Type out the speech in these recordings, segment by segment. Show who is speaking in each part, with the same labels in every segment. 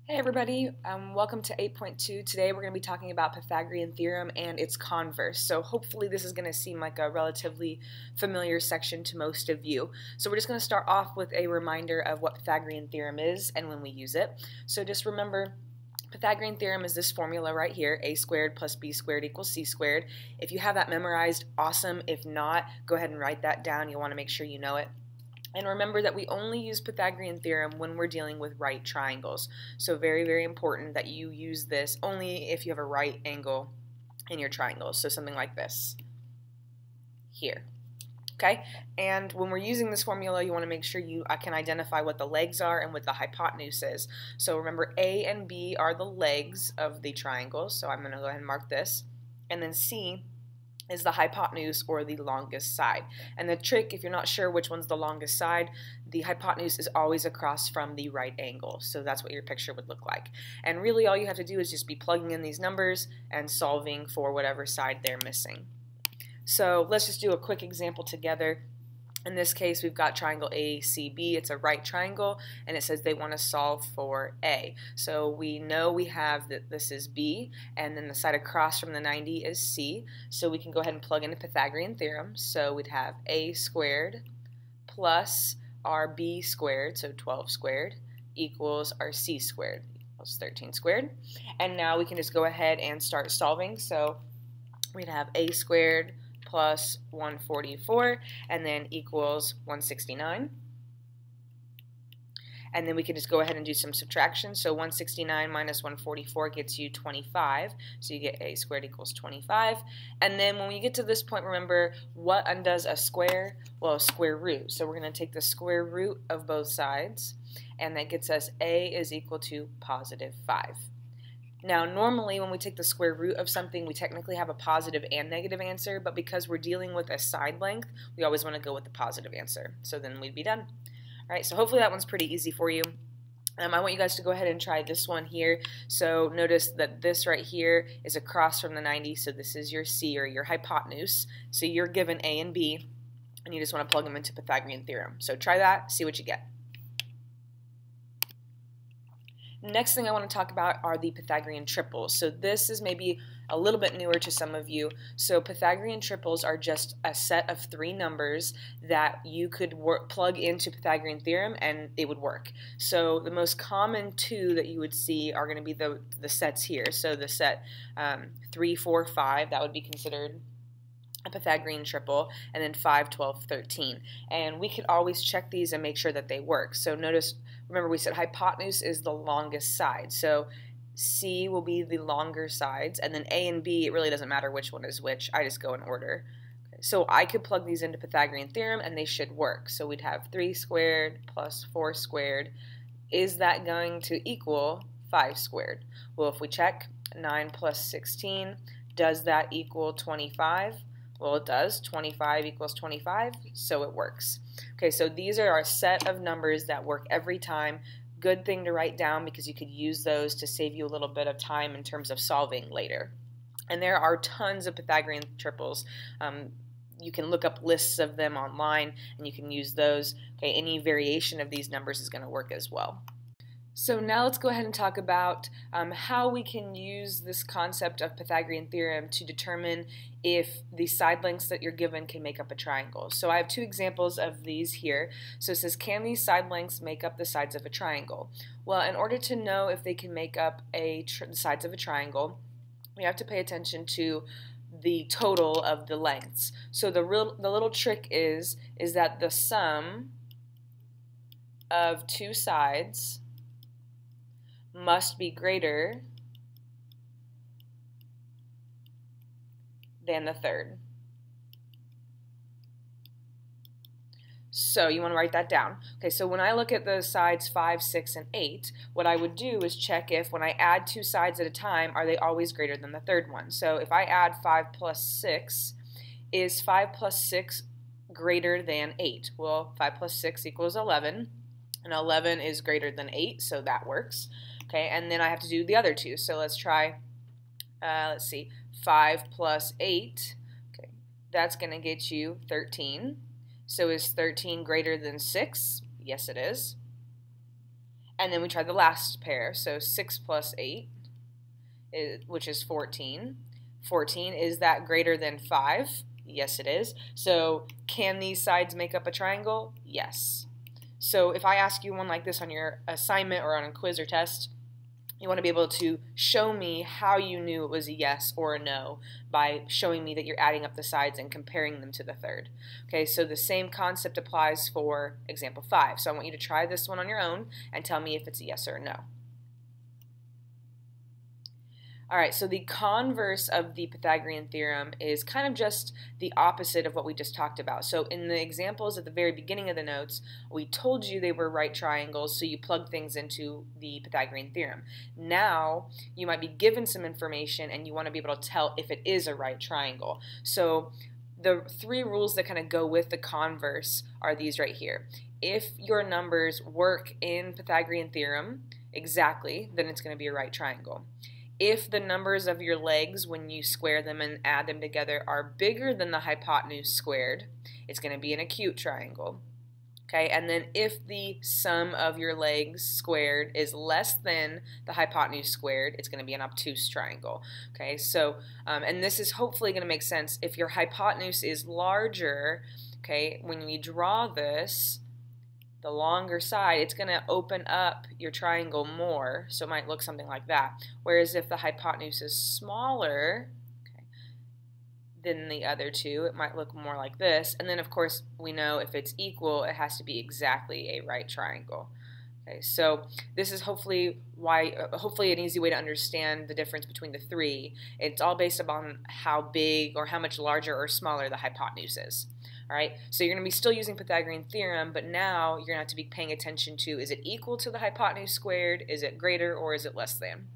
Speaker 1: Hey everybody, welcome to 8.2. Today we're going to be talking about Pythagorean theorem and its converse. So hopefully this is going to seem like a relatively familiar section to most of you. So we're just going to start off with a reminder of what Pythagorean theorem is and when we use it. So just remember, Pythagorean theorem is this formula right here, a squared plus b squared equals c squared. If you have that memorized, awesome. If not, go ahead and write that down. You'll want to make sure you know it. And remember that we only use Pythagorean theorem when we're dealing with right triangles. So very, very important that you use this only if you have a right angle in your triangle. So something like this here. Okay? And when we're using this formula, you want to make sure you can identify what the legs are and what the hypotenuse is. So remember, A and B are the legs of the triangle. So I'm going to go ahead and mark this. And then C is the hypotenuse, or the longest side. And the trick, if you're not sure which one's the longest side, the hypotenuse is always across from the right angle. So that's what your picture would look like. And really all you have to do is just be plugging in these numbers and solving for whatever side they're missing. So let's just do a quick example together. In this case, we've got triangle ACB. It's a right triangle, and it says they want to solve for A. So we know we have that this is B, and then the side across from the 90 is C. So we can go ahead and plug in the Pythagorean theorem. So we'd have A squared plus our B squared, so 12 squared, equals our C squared, equals 13 squared. And now we can just go ahead and start solving. So we'd have A squared plus 144, and then equals 169. And then we can just go ahead and do some subtraction. So 169 minus 144 gets you 25. So you get A squared equals 25. And then when we get to this point, remember, what undoes a square? Well, a square root. So we're going to take the square root of both sides, and that gets us A is equal to positive 5. Now, normally when we take the square root of something, we technically have a positive and negative answer, but because we're dealing with a side length, we always want to go with the positive answer. So then we'd be done. All right, so hopefully that one's pretty easy for you. I want you guys to go ahead and try this one here. So notice that this right here is across from the 90, so this is your C, or your hypotenuse. So you're given A and B, and you just want to plug them into Pythagorean theorem. So try that, see what you get. Next thing I want to talk about are the Pythagorean triples. So this is maybe a little bit newer to some of you. So Pythagorean triples are just a set of 3 numbers that you could plug into Pythagorean theorem and it would work. So the most common 2 that you would see are going to be the sets here. So the set 3, 4, 5, that would be considered a Pythagorean triple, and then 5, 12, 13. And we could always check these and make sure that they work. So notice, remember we said hypotenuse is the longest side. So C will be the longer sides, and then A and B, it really doesn't matter which one is which. I just go in order. Okay, so I could plug these into Pythagorean theorem and they should work. So we'd have 3 squared plus 4 squared. Is that going to equal 5 squared? Well, if we check 9 plus 16, does that equal 25? Well, it does. 25 equals 25, so it works. Okay, so these are our set of numbers that work every time. Good thing to write down because you could use those to save you a little bit of time in terms of solving later. And there are tons of Pythagorean triples. You can look up lists of them online and you can use those. Okay, any variation of these numbers is going to work as well. So now let's go ahead and talk about how we can use this concept of Pythagorean theorem to determine if the side lengths that you're given can make up a triangle. So I have 2 examples of these here. So it says, can these side lengths make up the sides of a triangle? Well, in order to know if they can make up the sides of a triangle, we have to pay attention to the total of the lengths. So the little trick is that the sum of 2 sides must be greater than the third. So you want to write that down. Okay, so when I look at the sides 5, 6, and 8, what I would do is check if when I add 2 sides at a time, are they always greater than the third one? So if I add 5 plus 6, is 5 plus 6 greater than 8? Well, 5 plus 6 equals 11, and 11 is greater than 8, so that works. Okay, and then I have to do the other 2. So let's try, let's see, 5 plus 8, okay, that's going to get you 13. So is 13 greater than 6? Yes, it is. And then we try the last pair. So 6 plus 8, which is 14. 14, is that greater than 5? Yes, it is. So can these sides make up a triangle? Yes. So if I ask you one like this on your assignment or on a quiz or test, you want to be able to show me how you knew it was a yes or a no by showing me that you're adding up the sides and comparing them to the third. Okay, so the same concept applies for example 5. So I want you to try this one on your own and tell me if it's a yes or a no. Alright, so the converse of the Pythagorean theorem is kind of just the opposite of what we just talked about. So in the examples at the very beginning of the notes, we told you they were right triangles, so you plug things into the Pythagorean theorem. Now, you might be given some information and you want to be able to tell if it is a right triangle. So the 3 rules that kind of go with the converse are these right here. If your numbers work in Pythagorean theorem exactly, then it's going to be a right triangle. If the numbers of your legs, when you square them and add them together, are bigger than the hypotenuse squared, it's going to be an acute triangle. Okay, and then if the sum of your legs squared is less than the hypotenuse squared, it's going to be an obtuse triangle. Okay, so, and this is hopefully going to make sense. If your hypotenuse is larger, okay, when we draw this, the longer side, it's going to open up your triangle more, so it might look something like that. Whereas if the hypotenuse is smaller, okay, than the other two, it might look more like this. And then, of course, we know if it's equal, it has to be exactly a right triangle. Okay, so this is hopefully an easy way to understand the difference between the 3. It's all based upon how big or how much larger or smaller the hypotenuse is. Alright, so you're going to be still using Pythagorean theorem, but now you're going to have to be paying attention to, is it equal to the hypotenuse squared, is it greater, or is it less than?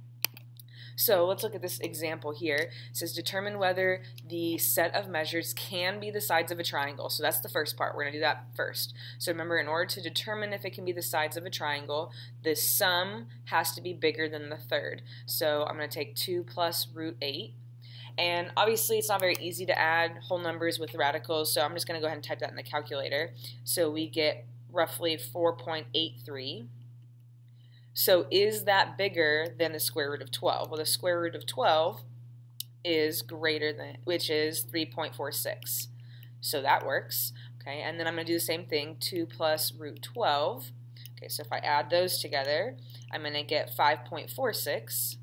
Speaker 1: So let's look at this example here. It says determine whether the set of measures can be the sides of a triangle. So that's the first part. We're going to do that first. So remember, in order to determine if it can be the sides of a triangle, the sum has to be bigger than the third. So I'm going to take 2 plus root 8. And obviously it's not very easy to add whole numbers with radicals, so I'm just going to go ahead and type that in the calculator. So we get roughly 4.83. So is that bigger than the square root of 12? Well, the square root of 12 is greater than, which is 3.46. So that works. Okay, and then I'm going to do the same thing, 2 plus root 12. Okay, so if I add those together, I'm going to get 5.46.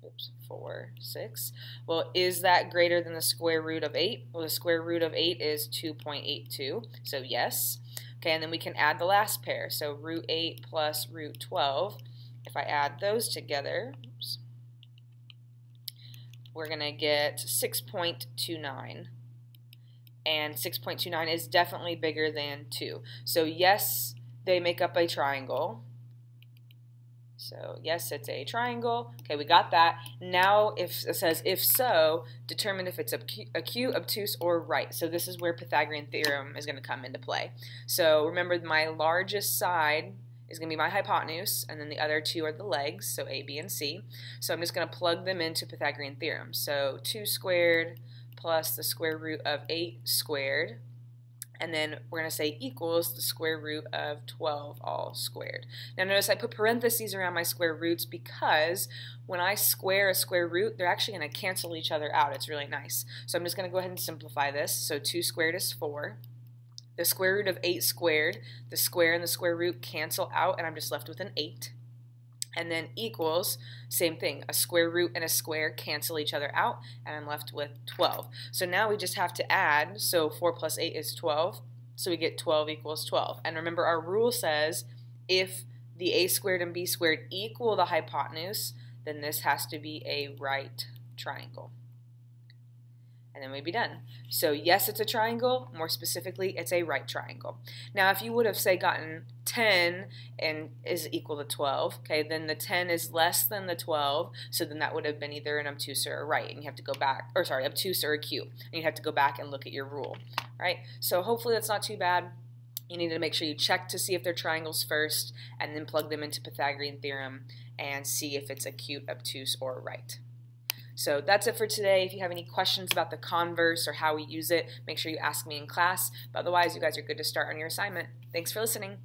Speaker 1: Oops, 4, 6. Well, is that greater than the square root of 8? Well, the square root of 8 is 2.82, so yes. Okay, and then we can add the last pair. So root 8 plus root 12. If I add those together, oops, we're going to get 6.29. And 6.29 is definitely bigger than 2. So yes, they make up a triangle. So yes, it's a triangle. Okay, we got that. Now if it says if so, determine if it's acute, obtuse, or right. So this is where Pythagorean theorem is going to come into play. So remember, my largest side is going to be my hypotenuse, and then the other two are the legs, so A, B, and C. So I'm just going to plug them into Pythagorean theorem. So 2 squared plus the square root of 8 squared. And then we're going to say equals the square root of 12 all squared. Now notice I put parentheses around my square roots because when I square a square root, they're actually going to cancel each other out. It's really nice. So I'm just going to go ahead and simplify this. So 2 squared is 4. The square root of 8 squared, the square and the square root cancel out, and I'm just left with an 8. And then equals, same thing, a square root and a square cancel each other out, and I'm left with 12. So now we just have to add, so 4 plus 8 is 12, so we get 12 equals 12. And remember, our rule says if the a squared and b squared equal the hypotenuse, then this has to be a right triangle. And then we'd be done. So yes, it's a triangle. More specifically, it's a right triangle. Now, if you would have, say, gotten 10 and is equal to 12, okay, then the 10 is less than the 12, so then that would have been either an obtuse or a right, and you have to go back, or sorry, obtuse or acute, and you have to go back and look at your rule, right? So hopefully that's not too bad. You need to make sure you check to see if they're triangles first, and then plug them into Pythagorean theorem and see if it's acute, obtuse, or right. So that's it for today. If you have any questions about the converse or how we use it, make sure you ask me in class. But otherwise, you guys are good to start on your assignment. Thanks for listening.